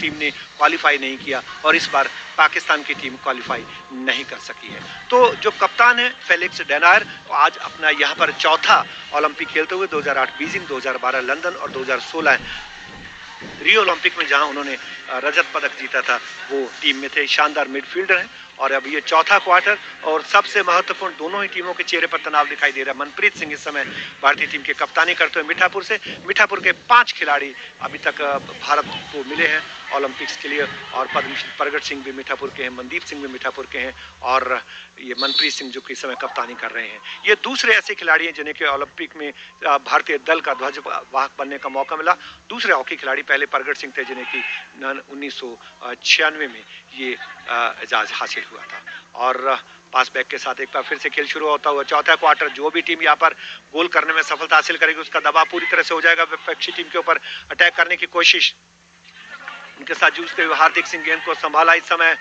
Team ने qualify नहीं किया और इस बार पाकिस्तान की टीम क्वालिफाई नहीं कर सकी है। तो जो कप्तान है फेलिक्स डेनायर, आज अपना यहाँ पर चौथा ओलंपिक खेलते हुए 2008 बीजिंग, 2012 लंदन और 2016 रियो ओलंपिक में जहां उन्होंने रजत पदक जीता था वो टीम में थे। शानदार मिडफील्डर हैं और अब ये चौथा क्वार्टर और सबसे महत्वपूर्ण दोनों ही टीमों के चेहरे पर तनाव दिखाई दे रहा है। मनप्रीत सिंह इस समय भारतीय टीम के कप्तानी करते हुए मीठापुर से। मीठापुर के 5 खिलाड़ी अभी तक भारत को मिले हैं ओलंपिक्स के लिए और पद्मश्री प्रगट सिंह भी मीठापुर के हैं, मनदीप सिंह भी मीठापुर के हैं और ये मनप्रीत सिंह जो कि इस समय कप्तानी कर रहे हैं। ये दूसरे ऐसे खिलाड़ी हैं जिन्हें कि ओलंपिक में भारतीय दल का ध्वजवाहक बनने का मौका मिला। दूसरे हॉकी खिलाड़ी पहले प्रगट सिंह थे जिन्हें कि 1996 में ये एजाज हासिल हुआ था। और पास बैक के साथ एक बार फिर से खेल शुरू होता हुआ चौथा क्वार्टर, जो भी टीम यहाँ पर गोल करने में सफलता हासिल करेगी उसका दबाव पूरी तरह से हो जाएगा विपक्षी टीम के ऊपर। अटैक करने की कोशिश उनके साथ जूझते हुए हार्दिक सिंह गेंद को संभाला। इस समय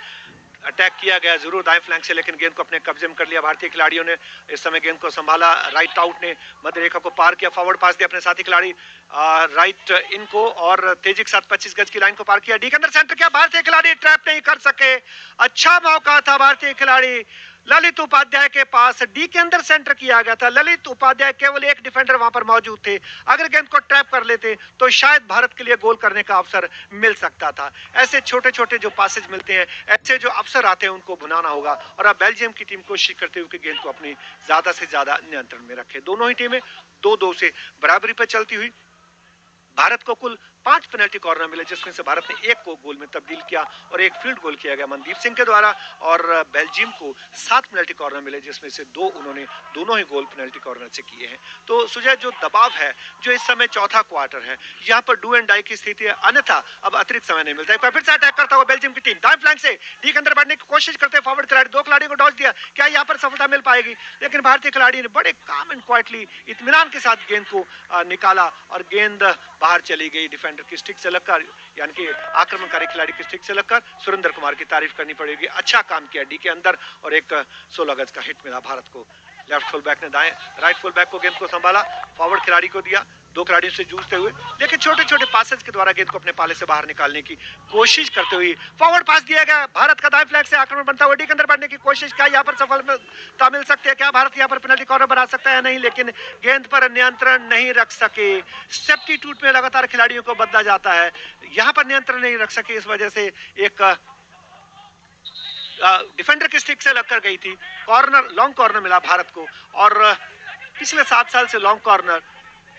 अटैक किया गया जरूर दाएं फ्लैंक से, लेकिन गेंद को अपने कब्जे में कर लिया भारतीय खिलाड़ियों ने। इस समय गेंद को संभाला, राइट आउट ने मध्य रेखा को पार किया, फॉरवर्ड पास दिया अपने साथी खिलाड़ी राइट इन को और तेजी के साथ 25 गज की लाइन को पार किया। डी के अंदर सेंटर किया, भारतीय खिलाड़ी ट्रैप नहीं कर सके। अच्छा मौका था भारतीय खिलाड़ी ललित उपाध्याय के पास, डी के अंदर सेंटर किया गया था। ललित उपाध्याय केवल एक डिफेंडर वहां पर मौजूद थे, अगर गेंद को ट्रैप कर लेते तो शायद भारत के लिए गोल करने का अवसर मिल सकता था। ऐसे छोटे छोटे जो पासेज मिलते हैं, ऐसे जो अवसर आते हैं उनको भुनाना होगा। और अब बेल्जियम की टीम कोशिश करते हुए कि गेंद को अपनी ज्यादा से ज्यादा नियंत्रण में रखे। दोनों ही टीमें 2-2 से बराबरी पर चलती हुई। भारत को कुल 5 पेनल्टी कॉर्नर मिले जिसमें से भारत ने एक को गोल में तब्दील किया और एक फील्ड गोल किया गया मनदीप सिंह के द्वारा। और बेल्जियम को 7 पेनल्टी कॉर्नर मिले जिसमें से 2 उन्होंने दोनों ही गोल पेनल्टी कॉर्नर से किए हैं। तो सुजय, जो दबाव है, जो इस समय चौथा क्वार्टर है, यहाँ पर डू एंड डाई की स्थिति है, अन्यथा अब अतिरिक्त समय नहीं मिलता है। फिर से अटैक करता हुआ बेल्जियम की टीम दाएं फ्लैंक से डी के अंदर बढ़ने की कोशिश करते हैं फॉरवर्ड खिलाड़ी, 2 खिलाड़ियों को डॉज दिया, क्या यहाँ पर सफलता मिल पाएगी? लेकिन भारतीय खिलाड़ी ने बड़े काम एंड क्वाइटली इत्मीनान के साथ गेंद को निकाला और गेंद बाहर चली गई डिफेंडर की स्टिक से लगकर, यानी कि आक्रमणकारी खिलाड़ी की स्टिक से लगकर। सुरेंद्र कुमार की तारीफ करनी पड़ेगी, अच्छा काम किया डी के अंदर और एक 16 गज का हिट मिला भारत को। लेफ्ट फुल बैक ने दाएं राइट फुल बैक को गेंद को संभाला, फॉरवर्ड खिलाड़ी को दिया, 2 खिलाड़ियों से जूझते हुए, लेकिन छोटे छोटे पासेज के द्वारा गेंद को अपने पाले से बाहर निकालने की कोशिश करते हुए फॉरवर्ड पास दिया गया। भारत का दाएं फ्लैंक से आक्रमण बनता हुआ डी के अंदर बढ़ने की कोशिश, क्या यहाँ पर सफलता मिल सकती है? क्या भारत यहाँ पर पेनल्टी कॉर्नर बना सकता है? नहीं, लेकिन गेंद पर नियंत्रण नहीं रख सके। सब्स्टिट्यूट में लगातार खिलाड़ियों को बदला जाता है, यहाँ पर नियंत्रण नहीं रख सके, इस वजह से एक डिफेंडर की स्टिक से लगकर गई थी। कॉर्नर, लॉन्ग कॉर्नर मिला भारत को और पिछले 7 साल से लॉन्ग कॉर्नर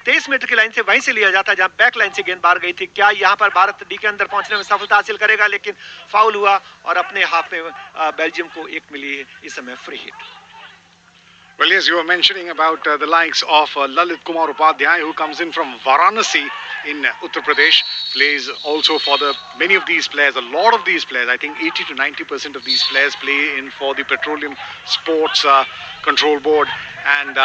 23 मीटर की लाइन से वहीं से लिया जाता है जहां बैक लाइन से गेंद बाहर गई थी। क्या यहां पर भारत डी के अंदर पहुंचने में सफलता हासिल करेगा? लेकिन फाउल हुआ और अपने हाफ में बेल्जियम को एक मिली है इस समय free hit. Well, yes, you were mentioning about the likes of Lalit Kumar Upadhyay, who comes in from Varanasi in Uttar Pradesh, plays also for many of these players, a lot of these players, I think 80 to 90% of these players play in for the Petroleum Sports Control Board, and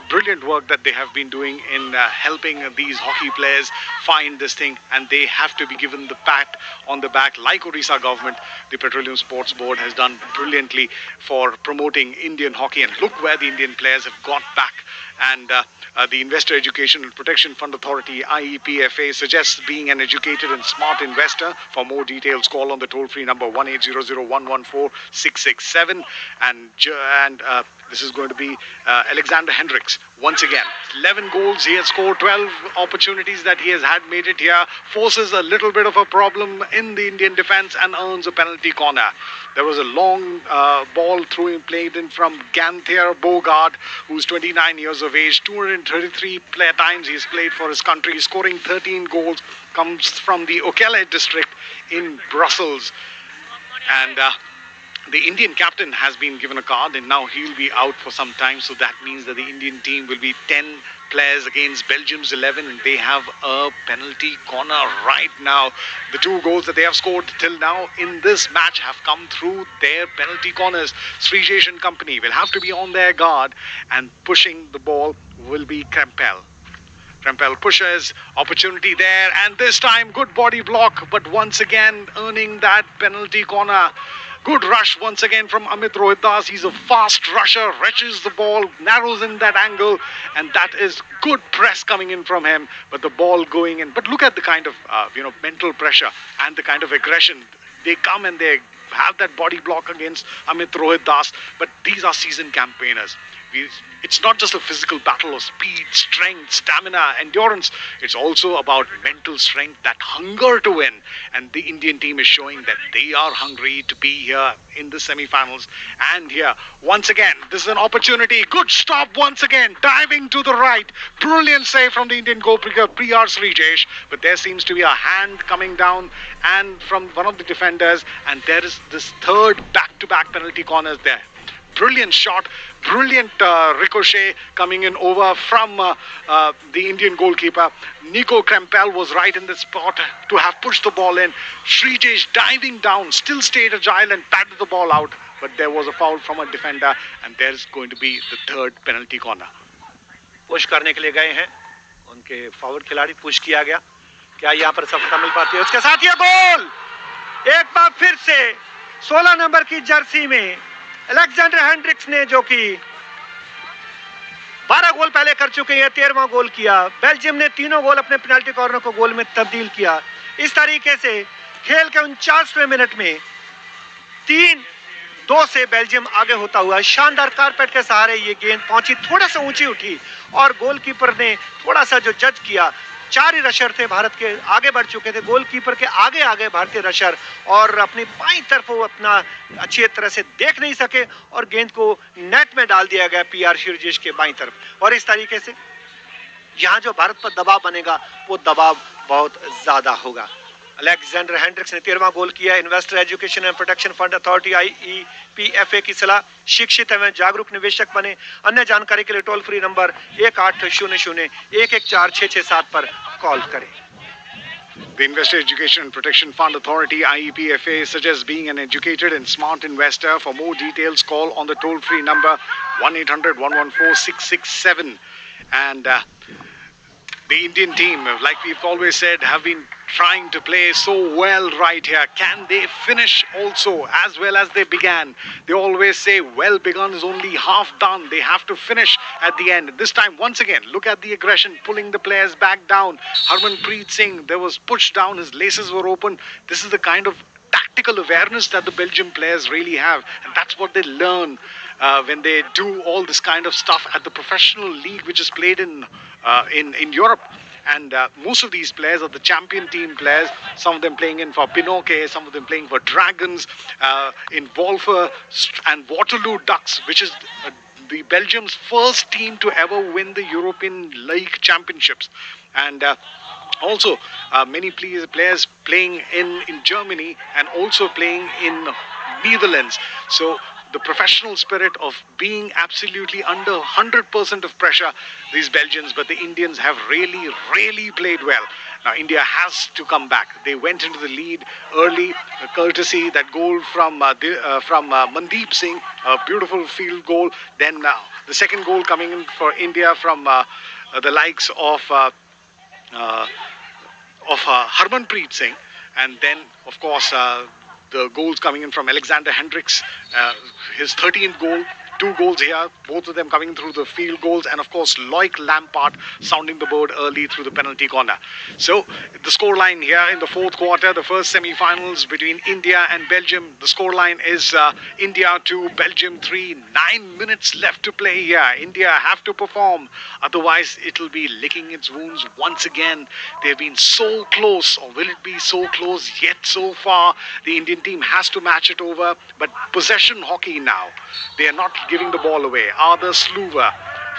brilliant work that they have been doing in helping these hockey players find this thing, and they have to be given the pat on the back like Odisha government. The Petroleum Sports Board has done brilliantly for promoting Indian hockey, and look where the Indian players have got back. And the Investor Education and Protection Fund Authority, IEPFA, suggests being an educated and smart investor. For more details, call on the toll-free number 1-800-114-667. And this is going to be Alexander Hendricks once again. 11 goals he has scored, 12 opportunities that he has had made it here. Forces a little bit of a problem in the Indian defense and earns a penalty corner. There was a long ball played in from Ganthier Bogard, who's 29 years of age. 233 times he's played for his country, scoring 13 goals. Comes from the Okele district in Brussels. And the Indian captain has been given a card, and now he'll be out for some time. So that means that the Indian team will be 10 players against Belgium's 11, and they have a penalty corner right now. The 2 goals that they have scored till now in this match have come through their penalty corners. Srijesh and company will have to be on their guard, and pushing the ball will be Krempel. Krempel pushes, opportunity there, and this time good body block, but once again earning that penalty corner. Good rush once again from Amit Rohidas. He's a fast rusher, reaches the ball, narrows in that angle, and that is good press coming in from him. But the ball going in. But look at the kind of mental pressure and the kind of aggression. They come and they have that body block against Amit Rohidas. But these are seasoned campaigners. It's not just a physical battle of speed, strength, stamina, endurance. It's also about mental strength, that hunger to win. And the Indian team is showing that they are hungry to be here in the semi-finals. And here, once again, this is an opportunity. Good stop once again, diving to the right. Brilliant save from the Indian goalkeeper, Priyar Srijesh. But there seems to be a hand coming down and from one of the defenders. And there is this third back-to-back penalty corners there. Brilliant shot, brilliant ricochet coming in over from the Indian goalkeeper. Nico Krempel was right in the spot to have pushed the ball in. Srijesh diving down, still stayed agile and patted the ball out. But there was a foul from a defender and there's going to be the third penalty corner. Push करने के लिए गए हैं उनके forward खिलाड़ी, push किया गया. क्या यहाँ पर सफलता मिल पाती है? उसके साथ ये गोल एक बार फिर से 16 नंबर की जर्सी में अलेक्जेंडर हेंड्रिक्स ने, जो कि 12 गोल पहले कर चुके हैं, 13वां गोल किया. बेल्जियम ने तीनों गोल अपने पेनल्टी कॉर्नर को गोल में तब्दील किया. इस तरीके से खेल के 49वें मिनट में 3-2 से बेल्जियम आगे होता हुआ. शानदार कारपेट के सहारे ये गेंद पहुंची, थोड़ा सा ऊंची उठी और गोलकीपर ने थोड़ा सा जो जज किया. 4 ही रशर थे भारत के, आगे बढ़ चुके थे. गोलकीपर के आगे आगे भारतीय रशर और अपनी बाईं तरफ वो अपना अच्छी तरह से देख नहीं सके और गेंद को नेट में डाल दिया गया पीआर श्रीजेश के बाईं तरफ. और इस तरीके से यहाँ जो भारत पर दबाव बनेगा वो दबाव बहुत ज्यादा होगा. अलेक्जेंडर हेंड्रिक्स ने 13वां गोल किया. Investor education and protection fund authority IEPFA की सलाह. शिक्षित एवं जागरूक निवेशक बने. अन्य जानकारी के लिए टोल फ्री नंबर 1800-114-667 पर कॉल करें. The Investor Education and Protection Fund Authority IEPFA suggests being an educated and smart investor. For more details, call on the toll-free number 1-800-114-667. And the Indian team, like we've always said, have been trying to play so well right here. Can they finish also as well as they began? They always say well begun is only half done. They have to finish at the end. This time, once again, look at the aggression, pulling the players back down. Harmanpreet Singh, there was pushed down, his laces were open. This is the kind of tactical awareness that the Belgian players really have, and that's what they learn when they do all this kind of stuff at the professional league which is played in Europe. And most of these players are the champion team players, some of them playing in for Pinoquet, some of them playing for Dragons, in Wolfer and Waterloo Ducks, which is the Belgium's first team to ever win the European League Championships. And also many players playing in Germany and also playing in Netherlands. So the professional spirit of being absolutely under 100% of pressure, these Belgians, but the Indians have really played well. Now India has to come back. They went into the lead early, courtesy that goal from Mandeep Singh, a beautiful field goal. Then the second goal coming in for India from the likes of Harmanpreet Singh, and then of course the goals coming in from Alexander Hendricks, his 13th goal, 2 goals here, both of them coming through the field goals, and of course Loic Lampard sounding the bird early through the penalty corner. So the scoreline here in the 4th quarter, the first semi-finals between India and Belgium, the scoreline is India 2, Belgium 3, 9 minutes left to play here. India have to perform, otherwise it'll be licking its wounds once again. They've been so close, or will it be so close yet so far? The Indian team has to match it over, but possession hockey now. They are not giving the ball away. Arthur Sluwer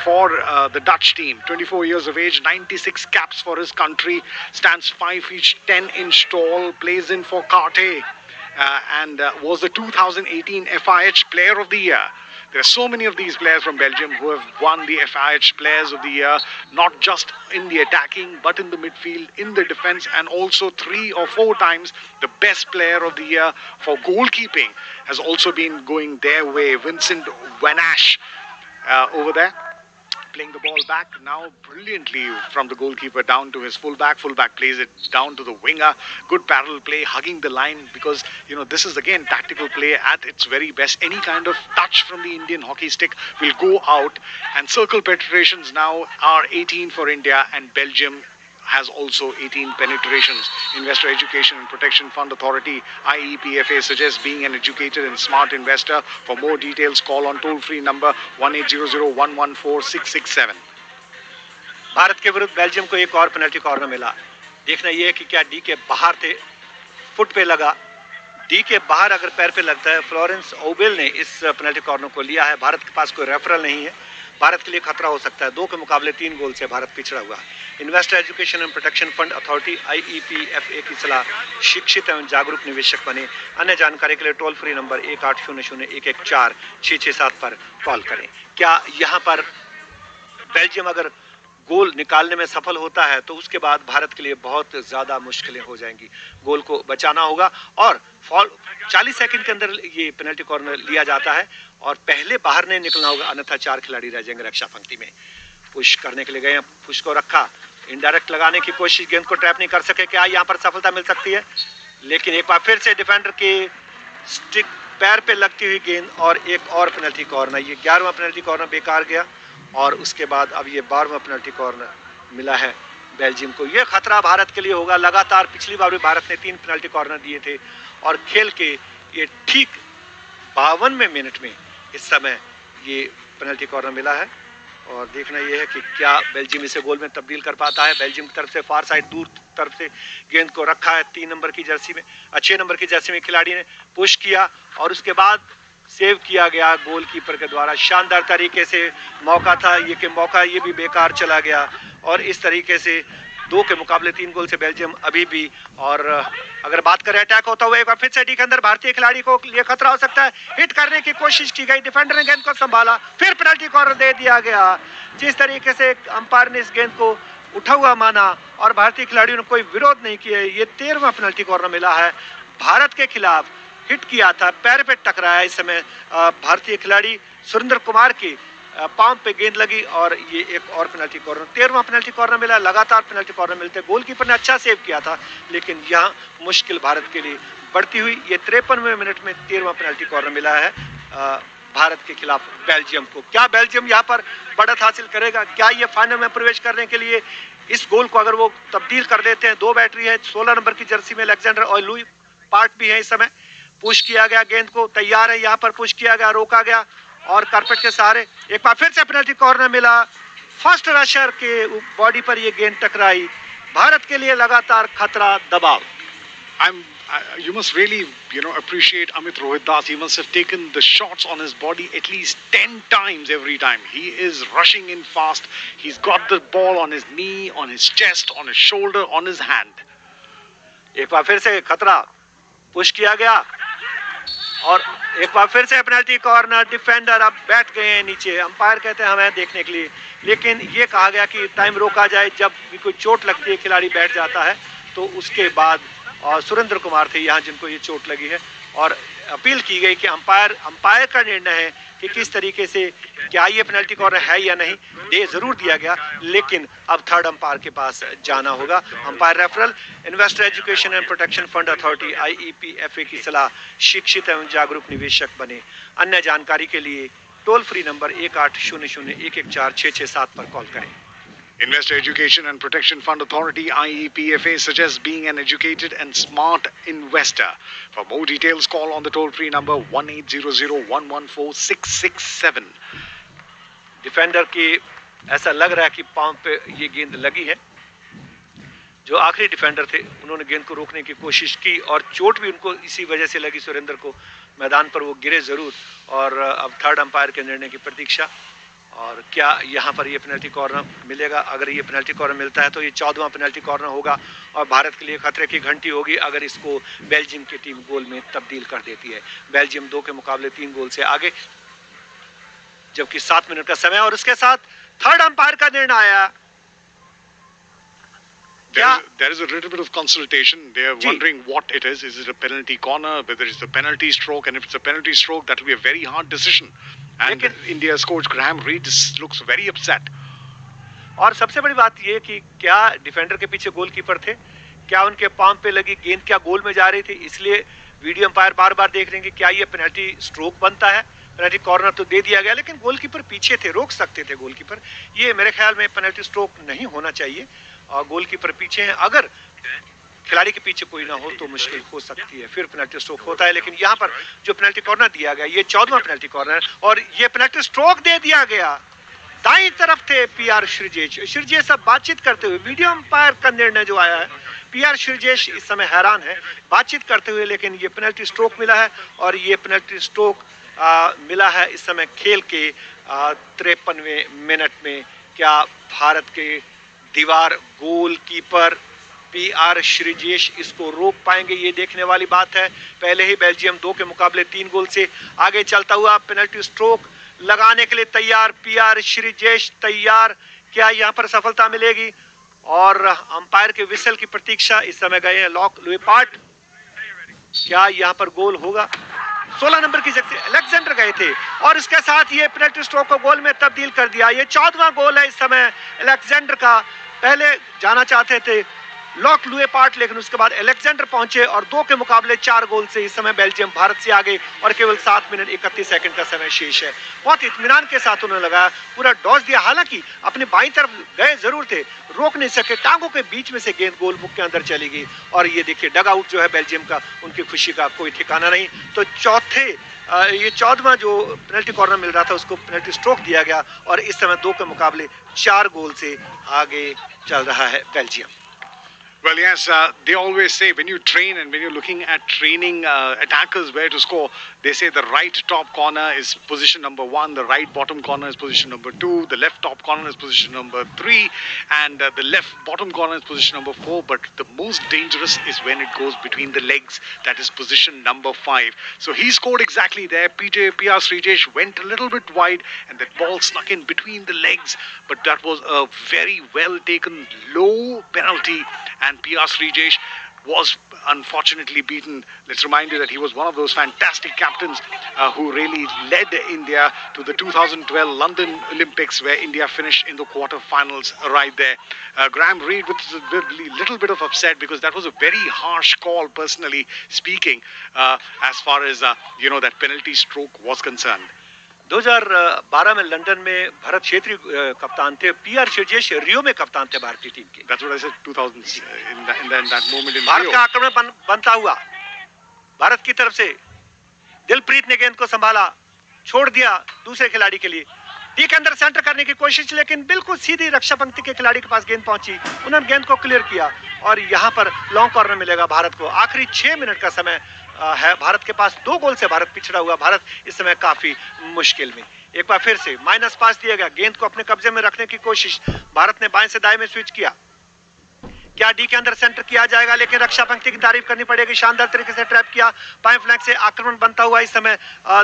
for the Dutch team, 24 years of age, 96 caps for his country, stands 5 feet 10 inch tall, plays in for Carte, and was the 2018 FIH Player of the Year. There are so many of these players from Belgium who have won the FIH Players of the Year, not just in the attacking, but in the midfield, in the defense, and also 3 or 4 times the best player of the year for goalkeeping has also been going their way. Vincent Van Asch over there. playing the ball back now brilliantly from the goalkeeper down to his fullback. Fullback plays it down to the winger. Good parallel play, hugging the line, because this is again tactical play at its very best. Any kind of touch from the Indian hockey stick will go out, and circle penetrations now are 18 for India, and Belgium has also 18 penetrations. Investor Education and Protection Fund Authority, IEPFA, suggests being an educated and smart investor. For more details, call on toll-free number 1800-114-667. Bharat के विरुद्ध Belgium को एक और penalty corner मिला। देखना यह है कि क्या डी के बाहर थे, फुट पे लगा। डी के बाहर अगर पैर पे लगता है, फ्लोरेंस ओबेल ने इस पेनल्टी कॉर्नर को लिया है। भारत के पास कोई रेफरल नहीं है, भारत के लिए खतरा हो सकता है। 2 के मुकाबले 3 गोल से भारत पिछड़ा हुआ है। Investor education and protection fund authority IEPFA की सलाह, शिक्षित एवं जागरूक निवेशक बने। अन्य जानकारी के लिए टोल फ्री नंबर 1800-114-667 पर कॉल करें। क्या यहाँ पर बेल्जियम अगर गोल निकालने में सफल होता है तो उसके बाद भारत के लिए बहुत ज़्यादा मुश्किलें हो जाएंगी। गोल को बचाना होगा और 40 सेकंड के अंदर ये पेनल्टी कॉर्नर लिया जाता है और पहले बाहर नहीं निकलना होगा, अन्यथा 4 खिलाड़ी रह जाएंगे रक्षा पंक्ति में। पुश करने के लिए गए, पुश को रखा, इनडायरेक्ट लगाने की कोशिश, गेंद को ट्रैप नहीं कर सके। क्या यहाँ पर सफलता मिल सकती है? लेकिन एक बार फिर से डिफेंडर के स्टिक पैर पे लगती हुई गेंद और एक और पेनल्टी कॉर्नर। ये 11वां पेनल्टी कॉर्नर बेकार गया और उसके बाद अब ये 12वां पेनल्टी कॉर्नर मिला है बेल्जियम को। ये खतरा भारत के लिए होगा। लगातार पिछली बार भी भारत ने 3 पेनल्टी कॉर्नर दिए थे और खेल के ये ठीक 52वें मिनट में इस समय ये पेनल्टी कॉर्नर मिला है। और देखना यह है कि क्या बेल्जियम इसे गोल में तब्दील कर पाता है। बेल्जियम की तरफ से फार साइड दूर तरफ से गेंद को रखा है 3 नंबर की जर्सी में, 6 नंबर की जर्सी में खिलाड़ी ने पुश किया और उसके बाद सेव किया गया गोलकीपर के द्वारा। शानदार तरीके से मौका था ये कि मौका ये भी बेकार चला गया और इस तरीके से 2 के मुकाबले 3 गोल से बेल्जियम अभी भी। और अगर बात करें अटैक होता हुआ एक बार फिर से डी के अंदर भारतीय खिलाड़ी को लिए खतरा हो सकता है। हिट करने की कोशिश की गई, डिफेंडर ने गेंद को संभाला, फिर पेनल्टी कॉर्नर दे दिया गया। जिस तरीके से अंपायर ने इस गेंद को उठा हुआ माना और भारतीय खिलाड़ियों ने कोई विरोध नहीं किया। ये 13वां पेनल्टी कॉर्नर मिला है भारत के खिलाफ। हिट किया था, पैर पे टकराया इस समय भारतीय खिलाड़ी सुरेंद्र कुमार के पांव पे गेंद लगी और ये एक और पेनल्टी कॉर्नर। 13वां पेनल्टी कॉर्नर मिला। लगातार पेनल्टी कॉर्नर मिलते, गोलकीपर ने अच्छा सेव किया था लेकिन यहाँ मुश्किल भारत के लिए बढ़ती हुई। ये 53वें मिनट में 13वां पेनल्टी कॉर्नर मिला है भारत के खिलाफ बेल्जियम को। क्या बेल्जियम यहाँ पर बढ़त हासिल करेगा? क्या ये फाइनल में प्रवेश करने के लिए इस गोल को अगर वो तब्दील कर देते हैं? 2 बैटरी है, 16 नंबर की जर्सी में अलेक्जेंडर और लुई पार्ट भी है। इस समय पुश किया गया, गेंद को तैयार है, यहाँ पर पुश किया गया, रोका गया और कारपेट के सहारे एक बार फिर से पेनल्टी कॉर्नर मिला। फर्स्ट रशर के बॉडी पर ये गेंद टकराई। भारत के लिए लगातार खतरा, दबाव। You must really, appreciate Amit Rohit Das. He must have taken the shots on his body at least 10 times every time. He is rushing in fast. He's got the ball on his knee, on his chest, on his shoulder, on his hand. एक बार फिर से खतरा, push किया गया और एक बार फिर से पेनल्टी कॉर्नर। डिफेंडर अब बैठ गए हैं नीचे, अंपायर कहते हैं हमें देखने के लिए, लेकिन ये कहा गया कि टाइम रोका जाए। जब भी कोई चोट लगती है खिलाड़ी बैठ जाता है तो उसके बाद। और सुरेंद्र कुमार थे यहाँ जिनको ये चोट लगी है और अपील की गई कि अंपायर का निर्णय है कि किस तरीके से, क्या ये पेनल्टी कॉर्नर है या नहीं। दे जरूर दिया गया लेकिन अब थर्ड अंपायर के पास जाना होगा। Umpire referral, investor education and protection fund authority IEPFA की सलाह, शिक्षित एवं जागरूक निवेशक बने। अन्य जानकारी के लिए टोल फ्री नंबर 1800-114-667 पर कॉल करें। Investor Education and Protection Fund Authority IEPFA suggests being an educated and smart investor. For more details, call on the toll-free number 1800-114-667. Defender की ऐसा लग रहा है कि पांव पे ये गेंद लगी है। जो आखिरी डिफेंडर थे उन्होंने गेंद को रोकने की कोशिश की और चोट भी उनको इसी वजह से लगी। सुरेंद्र को मैदान पर वो गिरे जरूर और अब थर्ड अंपायर के निर्णय की प्रतीक्षा। और क्या यहाँ पर ये पेनल्टी कॉर्नर मिलेगा? अगर ये पेनल्टी कॉर्नर मिलता है तो ये 14वां पेनल्टी कॉर्नर होगा और भारत के लिए खतरे की घंटी होगी अगर इसको बेल्जियम की टीम गोल में तब्दील कर देती है। बेल्जियम 2 के मुकाबले 3 गोल से आगे, जबकि 7 मिनट का समय और उसके साथ थर्ड अंपायर का निर्णय आया। There is a little bit of consultation. They are wondering what it is. Is it a penalty corner? Whether it's a penalty stroke? And if it's a penalty stroke, that will be a very hard decision. And India's coach Graham Reid looks very upset. और सबसे बड़ी बात ये कि क्या defender के पीछे goalkeeper थे, क्या उनके पाम पे लगी गेंद क्या गोल में जा रही थी, इसलिए वीडियो अंपायर बार बार देख रहे हैं कि क्या ये पेनल्टी स्ट्रोक बनता है। पेनल्टी कॉर्नर तो दे दिया गया, लेकिन गोलकीपर पीछे थे, रोक सकते थे गोलकीपर। ये मेरे ख्याल में पेनल्टी स्ट्रोक नहीं होना चाहिए, और गोलकीपर पीछे हैं। अगर खिलाड़ी के पीछे कोई ना हो तो मुश्किल हो सकती है, फिर पेनल्टी स्ट्रोक होता है। लेकिन यहाँ पर जो पेनल्टी कॉर्नर दिया गया, ये 14वां पेनल्टी कॉर्नर, और ये पेनल्टी स्ट्रोक दे दिया गया। दाईं तरफ थे पीआर श्रीजेश सब बातचीत करते हुए। वीडियो अंपायर का निर्णय जो आया है, पीआर श्रीजेश इस समय हैरान है बातचीत करते हुए, लेकिन ये पेनल्टी स्ट्रोक मिला है। और ये पेनल्टी स्ट्रोक मिला है इस समय खेल के 53वें मिनट में। क्या भारत के दीवार गोलकीपर पीआर श्रीजेश इसको रोक पाएंगे, ये देखने वाली बात है। पहले ही बेल्जियम 2 के मुकाबले 3 गोल से आगे चलता हुआ। पेनल्टी स्ट्रोक लगाने के लिए तैयार पीआर श्रीजेश, तैयार। क्या यहाँ पर सफलता मिलेगी? और अंपायर के विसल की प्रतीक्षा। इस समय गए हैं लॉक लुईपार्ट, क्या यहाँ पर गोल होगा? 16 नंबर की जगह अलेक्जेंडर गए थे, और इसके साथ ये पेनल्टी स्ट्रोक को गोल में तब्दील कर दिया। ये 14वां गोल है इस समय अलेक्जेंडर का। पहले जाना चाहते थे लॉक लुईपार्ट, लेकिन उसके बाद अलेक्जेंडर पहुंचे, और 2 के मुकाबले 4 गोल से इस समय बेल्जियम भारत से आगे, और केवल 7 मिनट 31 सेकंड का समय शेष है। बहुत इत्मीनान के साथ उन्होंने लगाया, पूरा डॉज दिया। हालांकि अपने बाईं तरफ गए जरूर थे, रोक नहीं सके, टांगों के बीच में से गेंद गोल मुख के अंदर चली गई। और ये देखिए डग आउट जो है बेल्जियम का, उनकी खुशी का कोई ठिकाना नहीं। तो ये 14वां जो पेनल्टी कॉर्नर मिल रहा था उसको पेनल्टी स्ट्रोक दिया गया, और इस समय 2 के मुकाबले 4 गोल से आगे चल रहा है Belgium. Well, yes, they always say when you train and when you're looking at training attackers where to score, they say the right top corner is position number 1, the right bottom corner is position number 2, the left top corner is position number 3, and the left bottom corner is position number 4. But the most dangerous is when it goes between the legs, that is position number 5. So he scored exactly there. PR Srijesh went a little bit wide, and that ball snuck in between the legs. But that was a very well taken low penalty, and PR Srijesh was unfortunately beaten. Let's remind you that he was one of those fantastic captains who really led India to the 2012 London Olympics, where India finished in the quarterfinals right there. Graham Reid with a little bit of upset, because that was a very harsh call, personally speaking, as far as that penalty stroke was concerned. 2012 में London में भरत छेत्री कप्तान थे, PR Sreejesh रियो में कप्तान थे भारतीय team के। That's what I said, 2000 in that moment in Bharat Rio. का आक्रमण बनता हुआ भारत की तरफ से दिलप्रीत ने गेंद को संभाला, छोड़ दिया दूसरे खिलाड़ी के लिए, डी के अंदर सेंटर करने की कोशिश, लेकिन बिल्कुल सीधी रक्षा पंक्ति के खिलाड़ी के पास गेंद पहुंची, उन्होंने गेंद को क्लियर किया, और यहां पर लॉन्ग कॉर्नर मिलेगा भारत को। आखिरी 6 मिनट का समय है भारत के पास, 2 गोल से भारत पिछड़ा हुआ। भारत इस समय काफी मुश्किल में। एक बार फिर से माइनस पास दिया गया, गेंद को अपने कब्जे में रखने की कोशिश, भारत ने बाएं से दाएं में स्विच किया। क्या डी के अंदर सेंटर किया जाएगा, लेकिन रक्षा पंक्ति की तारीफ करनी पड़ेगी, शानदार तरीके से ट्रैप किया। बाएं फ्लैंक से आक्रमण बनता हुआ इस समय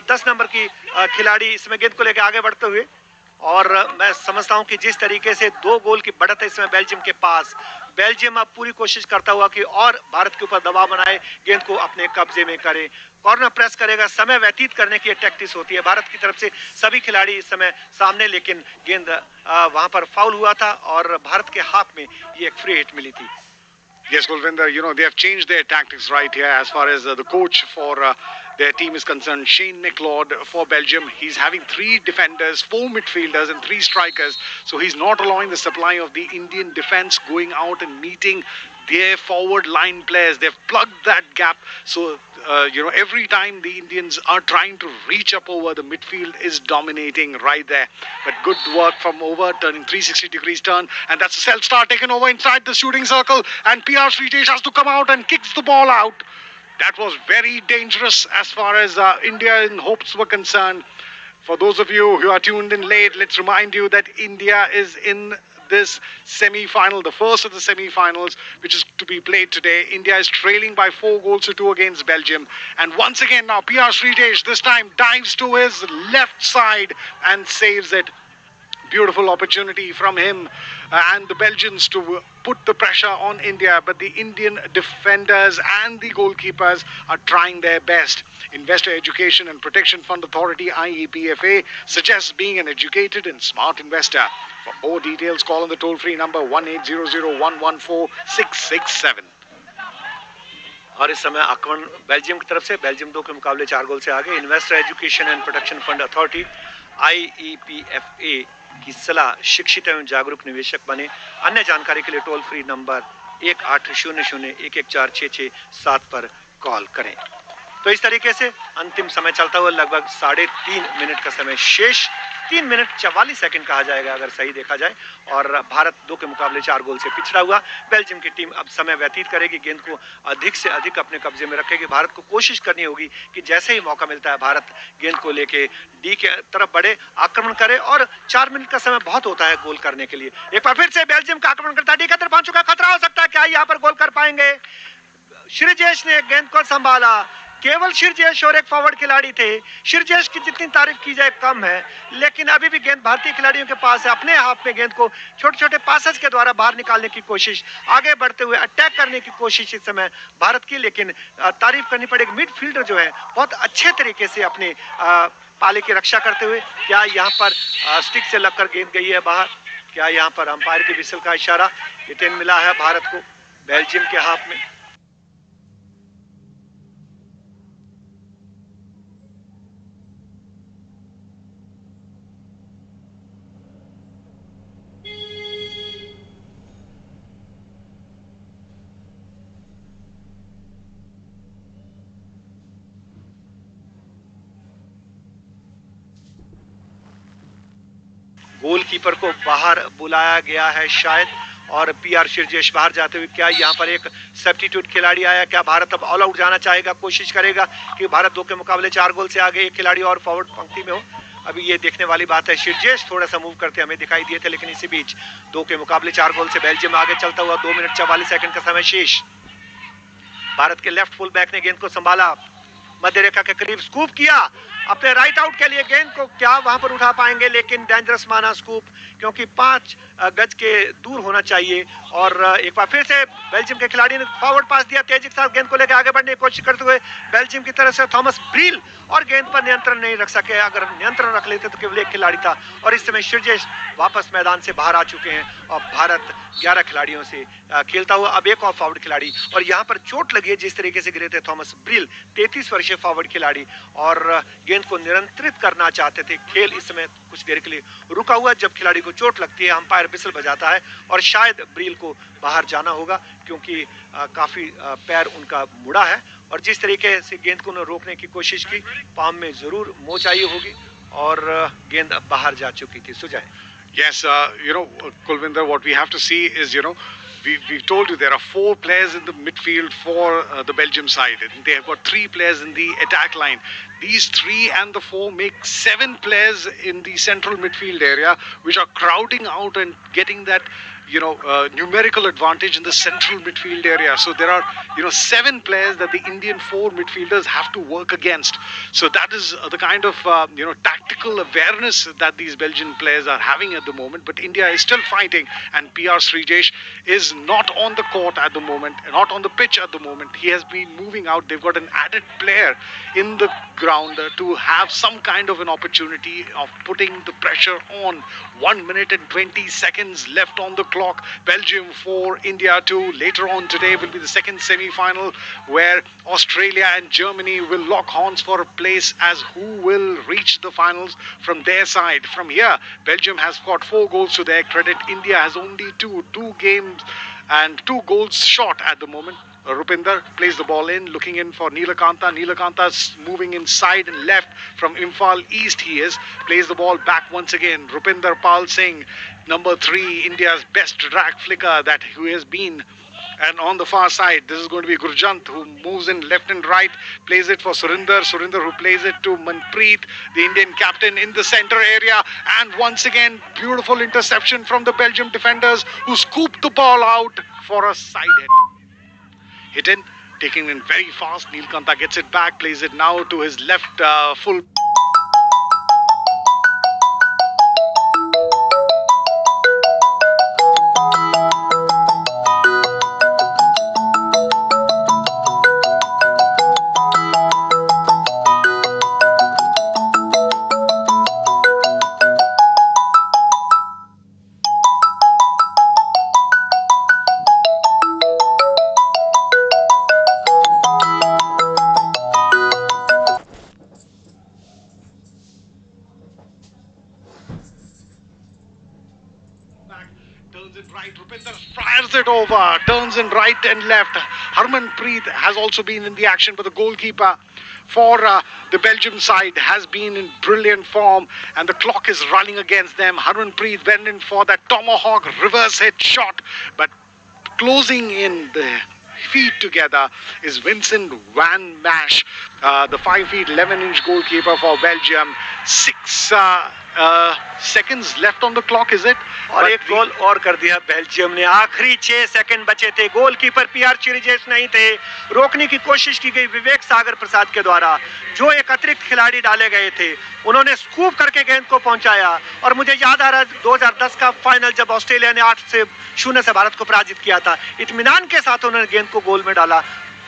10 नंबर की खिलाड़ी इसमें गेंद को लेकर आगे बढ़ते हुए, और मैं समझता हूं कि जिस तरीके से 2 गोल की बढ़त है इसमें बेल्जियम के पास, बेल्जियम अब पूरी कोशिश करता हुआ कि और भारत के ऊपर दबाव बनाए, गेंद को अपने कब्जे में करे, कॉर्नर प्रेस करेगा, समय व्यतीत करने की टैक्टिस होती है भारत की तरफ से। सभी खिलाड़ी इस समय सामने, लेकिन गेंद वहां पर फाउल हुआ था, और भारत के हाथ में ये एक फ्री हिट मिली थी। Yes, Gulvinder, they have changed their tactics right here as far as the coach for their team is concerned. Shane McLeod for Belgium, he's having 3 defenders, 4 midfielders and 3 strikers. So he's not allowing the supply of the Indian defense going out and meeting their forward line players. They've plugged that gap. So, every time the Indians are trying to reach up over, the midfield is dominating right there. But good work from over, turning 360 degrees turn. And that's a self-start taken over inside the shooting circle. And PR Srijesh has to come out and kicks the ball out. That was very dangerous as far as India in hopes were concerned. For those of you who are tuned in late, let's remind you that India is in this semi-final, the first of the semi-finals, which is to be played today. India is trailing by 4 goals to 2 against Belgium. And once again now, PR Srijesh this time dives to his left side and saves it. Beautiful opportunity from him and the Belgians to put the pressure on India, but the Indian defenders and the goalkeepers are trying their best. Investor Education and Protection Fund Authority (IEPFA) suggests being an educated and smart investor. For more details, call on the toll-free number 1800-114-667. और इस समय आक्रमण Belgium की तरफ से, Belgium 2 के मुकाबले 4 गोल से आगे। Investor education and protection fund authority IEPFA की सलाह, शिक्षित एवं जागरूक निवेशक बने। अन्य जानकारी के लिए टोल फ्री नंबर 1800-114-6667 पर कॉल करें। तो इस तरीके से अंतिम समय चलता हुआ लगभग 3.5 मिनट का समय शेष, 3 मिनट 44 सेकंड कहा जाएगा अगर सही देखा जाए। और भारत 2 के मुकाबले 4 गोल से पिछड़ा हुआ। बेल्जियम की टीम अब समय व्यतीत करेगी, गेंद को अधिक से अधिक अपने कब्जे में रखेगी। भारत को कोशिश करनी होगी कि जैसे ही मौका मिलता है भारत गेंद को लेके डी के तरफ बढ़े, आक्रमण करे। और 4 मिनट का समय बहुत होता है गोल करने के लिए। एक बार फिर से बेल्जियम का आक्रमण करता है, डी की तरफ पहुंच चुका, खतरा हो सकता है, क्या यहाँ पर गोल कर पाएंगे? श्रीजेश ने गेंद को संभाला, केवल श्रीजेश और एक फॉरवर्ड खिलाड़ी थे। श्रीजेश की जितनी तारीफ की जाए कम है, लेकिन अभी भी गेंद भारतीय खिलाड़ियों के पास है। अपने हाथ में गेंद को छोटे छोटे पासेस के द्वारा बाहर निकालने की कोशिश, आगे बढ़ते हुए अटैक करने की कोशिश इस समय भारत की। लेकिन तारीफ करनी पड़ेगी, मिडफील्डर जो है बहुत अच्छे तरीके से अपने पाले की रक्षा करते हुए। क्या यहाँ पर स्टिक से लगकर गेंद गई है बाहर? क्या यहाँ पर अंपायर की विसल का इशारा? रिटेन मिला है भारत को बेल्जियम के हाथ में। गोलकीपर को बाहर बुलाया गया है शायद, और PR श्रीजेश बाहर जाते हुए। क्या यहाँ पर एक सब्स्टिट्यूट खिलाड़ी आया? क्या भारत अब ऑल आउट जाना चाहेगा, कोशिश करेगा कि भारत 2 के मुकाबले 4 गोल से आगे, एक खिलाड़ी और फॉरवर्ड पंक्ति में हो? अभी ये देखने वाली बात है। श्रीजेश थोड़ा सा मूव करते हमें दिखाई दिए थे, लेकिन इसी बीच 2 के मुकाबले 4 गोल से बेल्जियम आगे चलता हुआ। 2 मिनट 44 सेकंड का समय शेष। भारत के लेफ्ट फुल बैक ने गेंद को संभाला, मध्य रेखा के करीब स्कूप किया अपने राइट आउट के लिए। गेंद को क्या वहां पर उठा पाएंगे? लेकिन डेंजरस माना स्कूप, क्योंकि 5 गज के दूर होना चाहिए। और एक बार फिर से बेल्जियम के खिलाड़ी ने फॉरवर्ड पास दिया, तेजी के साथ गेंद को लेकर आगे बढ़ने की कोशिश करते हुए बेल्जियम की तरफ से थॉमस ब्रील, और गेंद पर नियंत्रण नहीं रख सके। अगर नियंत्रण रख लेते तो केवल एक खिलाड़ी था। और इस समय श्रीजेश वापस मैदान से बाहर आ चुके हैं और भारत 11 खिलाड़ियों से खेलता हुआ। अब एक और फॉरवर्ड खिलाड़ी, और यहाँ पर चोट लगी है जिस तरीके से गिरे थे थॉमस ब्रील, 33 वर्षीय फॉरवर्ड खिलाड़ी, और गेंद को नियंत्रित करना चाहते थे। खेल इस समय कुछ देर के लिए रुका हुआ। जब खिलाड़ी को चोट लगती है अंपायर बिसल बजाता है, और शायद ब्रील को बाहर जाना होगा क्योंकि काफी पैर उनका मुड़ा है। और जिस तरीके से गेंद को रोकने की कोशिश की, पाम में जरूर मोच आई होगी और गेंद अब बाहर जा चुकी थी। Sujay. Yes, Kulvinder, what we have to see is, we've told you there are 4 players in the midfield for the Belgium side. They have got 3 players in the attack line. These 3 and the 4 make 7 players in the central midfield area, which are crowding out and getting that, numerical advantage in the central midfield area. So there are, 7 players that the Indian 4 midfielders have to work against. So that is the kind of, tactical awareness that these Belgian players are having at the moment. But India is still fighting, and PR Srijesh is not on the court at the moment, not on the pitch at the moment. He has been moving out. They've got an added player in the ground to have some kind of an opportunity of putting the pressure on. 1 minute and 20 seconds left on the clock. Belgium 4, India 2. Later on today will be the second semi-final, where Australia and Germany will lock horns for a place as who will reach the finals from their side. From here, Belgium has got 4 goals to their credit. India has only 2 games and 2 goals short at the moment. Rupinder plays the ball in, looking in for Neelakanta. Neelakanta's moving inside and left from Imphal East. He plays the ball back once again. Rupinder Pal Singh, number 3, India's best drag flicker who has been. And on the far side, this is going to be Gurjant, who moves in left and right, plays it for Surinder. Surinder, who plays it to Manpreet, the Indian captain, in the center area. And once again, beautiful interception from the Belgium defenders, who scooped the ball out for a side hit. Hit in, taking in very fast. Neelakanta gets it back, plays it now to his left full. Heads it over, turns in right and left. Harmanpreet has also been in the action, but the goalkeeper for the Belgium side has been in brilliant form, and the clock is running against them. Harmanpreet went in for that tomahawk reverse hit shot, but closing in the feet together is Vincent Van Mash, the 5 feet 11-inch goalkeeper for Belgium. 6 seconds left on the clock, is it? और एक गोल और कर दिया Belgium ने। आखिरी 6 second बचे थे। Goalkeeper PR चिरिजेस नहीं थे। रोकने की कोशिश की गई विवेक सागर प्रसाद के द्वारा। जो एक अतिरिक्त खिलाड़ी डाले गए थे, उन्होंने स्कूप करके गेंद को पहुंचाया। और मुझे याद आ रहा है 2010 का फाइनल, जब ऑस्ट्रेलिया ने 8-0 से भारत को पराजित किया था। इत्मीनान के साथ उन्होंने गेंद को गोल में डाला।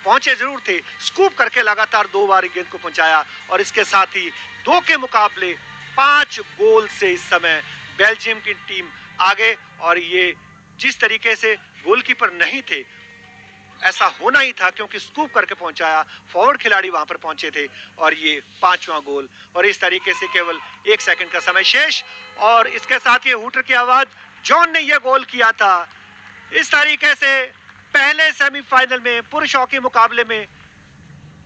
पहुंचे जरूर थे, स्कूप करके लगातार 2 बार गेंद को पहुंचाया। और इसके साथ ही 2 के मुकाबले 5 गोल से इस समय बेल्जियम की टीम आगे। और ये जिस तरीके से गोलकीपर नहीं थे, ऐसा होना ही था, क्योंकि स्कूप करके पहुंचाया। फॉरवर्ड खिलाड़ी वहां पर पहुंचे थे और ये 5वां गोल। और इस तरीके से केवल 1 सेकंड का समय शेष, और इसके साथ ये हूटर की आवाज, जॉन ने यह गोल किया था। इस तरीके से पहले सेमीफाइनल में पुरुष हॉकी मुकाबले में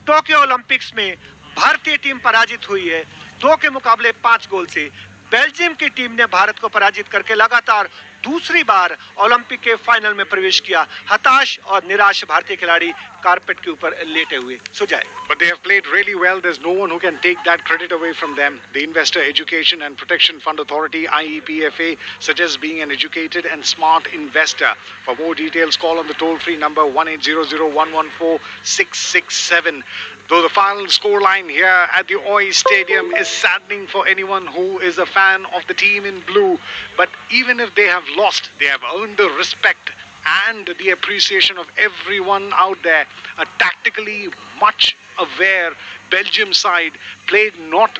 टोक्यो ओलंपिक्स में भारतीय टीम पराजित हुई है 2 के मुकाबले 5 गोल से। बेल्जियम की टीम ने भारत को पराजित करके लगातार दूसरी बार ओलंपिक के फाइनल में प्रवेश किया। हताश और निराश भारतीय खिलाड़ी कारपेट के ऊपर लेटे हुए। Sujay, but they have played really well. There's no one who can take that credit away from them. The Investor Education and Protection Fund Authority (IEPFA) suggests being an educated and smart investor. For more details, call on the toll-free number 1-800-114-667. Though the final scoreline here at the OI Stadium is saddening for anyone who is a fan of the team in blue, but even if they have lost, they have earned the respect and the appreciation of everyone out there. A tactically much aware Belgium side played not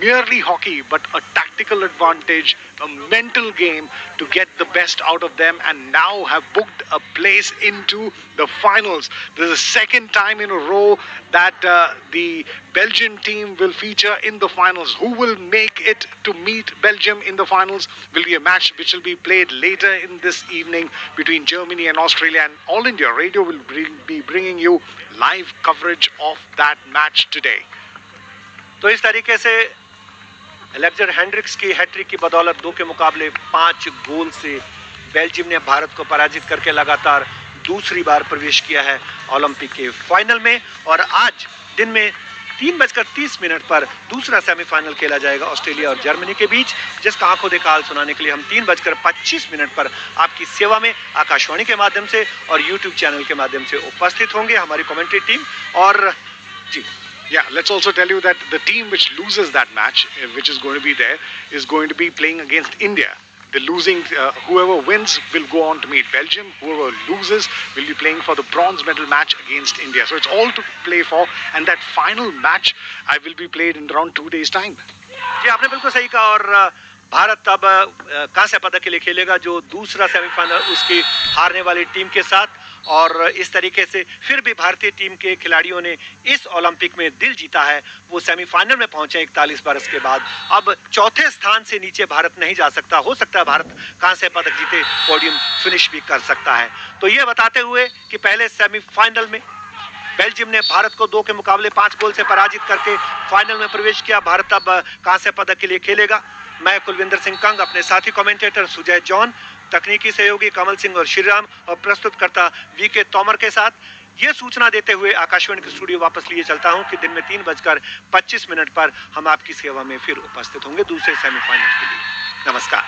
merely hockey but a tactical advantage, a mental game to get the best out of them, and now have booked a place into the finals. This is the second time in a row that the Belgian team will feature in the finals. Who will make it to meet Belgium in the finals will be a match which will be played later in this evening between Germany and Australia, and All India Radio will be bringing you live coverage of that match today. तो इस तरीके से Alexander Hendricks की hat trick की बदौलत 2 के मुकाबले 5 गोल से बेल्जियम ने भारत को पराजित करके लगातार दूसरी बार प्रवेश किया है ओलंपिक के फाइनल में। और आज दिन में 3:30 पर दूसरा सेमीफाइनल खेला जाएगा ऑस्ट्रेलिया और जर्मनी के बीच, जिसका आंखों देखा हाल सुनाने के लिए हम 3:25 पर आपकी सेवा में आकाशवाणी के माध्यम से और यूट्यूब चैनल के माध्यम से उपस्थित होंगे, हमारी कमेंट्री टीम। और जी, yeah, let's also tell you that the team which loses that match, which is going to be there, is going to be playing against India. The losing, whoever wins will go on to meet Belgium. Whoever loses will be playing for the bronze medal match against India. So it's all to play for, and that final match will be played in around 2 days' time. जी, आपने बिल्कुल सही कहा। और भारत अब कांस्य पदक के लिए खेलेगा, जो दूसरा सेमीफाइनल उसकी हारने वाली टीम के साथ। और इस तरीके से फिर भी भारतीय टीम के खिलाड़ियों ने इस ओलंपिक में दिल जीता है। वो सेमीफाइनल में पहुंचे 41 बरस के बाद। अब चौथे स्थान से नीचे भारत नहीं जा सकता। हो सकता है भारत कांस्य पदक जीते, पोडियम फिनिश भी कर सकता है। तो ये बताते हुए कि पहले सेमीफाइनल में बेल्जियम ने भारत को 2 के मुकाबले 5 गोल से पराजित करके फाइनल में प्रवेश किया। भारत अब कांस्य पदक के लिए खेलेगा। मैं कुलविंदर सिंह कंग, अपने साथी कमेंटेटर सुजय जॉन, तकनीकी सहयोगी कमल सिंह और श्रीराम, और प्रस्तुतकर्ता वीके तोमर के साथ ये सूचना देते हुए आकाशवाणी के स्टूडियो वापस लिए चलता हूं कि दिन में 3:25 पर हम आपकी सेवा में फिर उपस्थित होंगे दूसरे सेमीफाइनल के लिए। नमस्कार।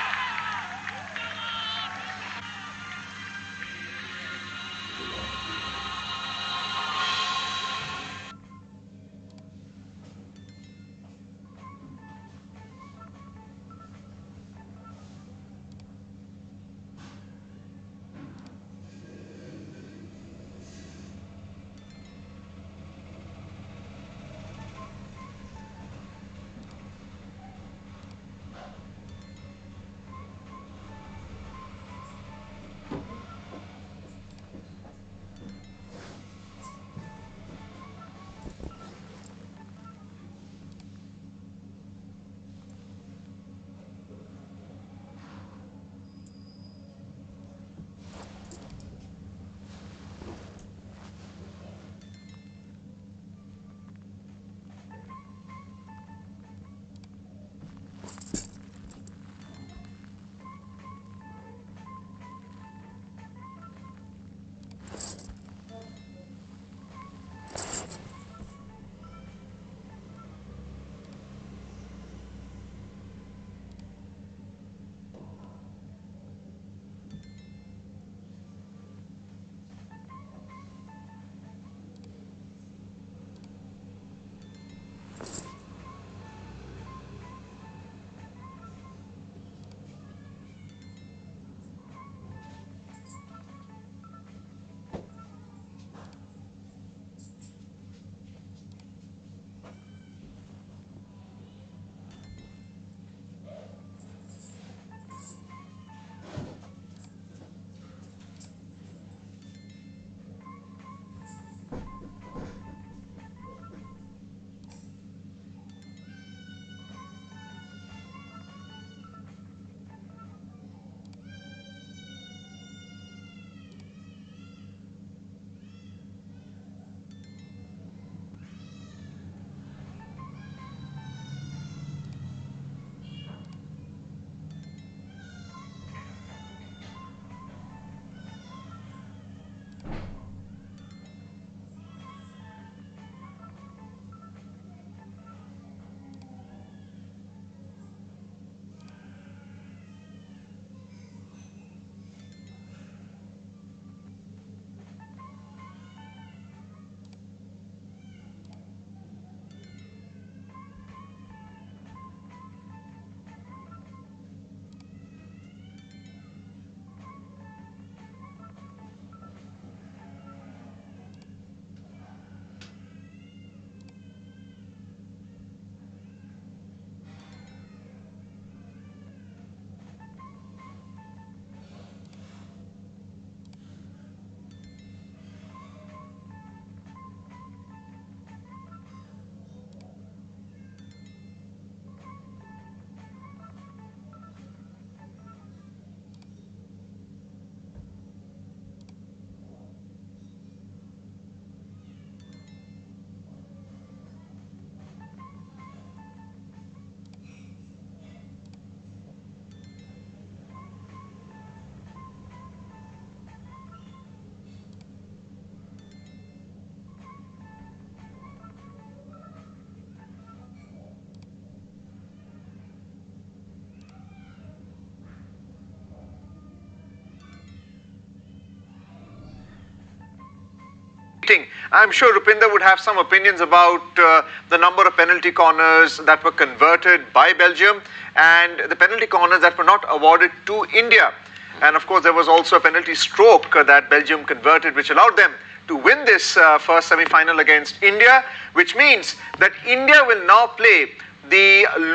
I'm sure Rupinder would have some opinions about the number of penalty corners that were converted by Belgium and the penalty corners that were not awarded to India. And of course, there was also a penalty stroke that Belgium converted, which allowed them to win this first semi-final against India, which means that India will now play the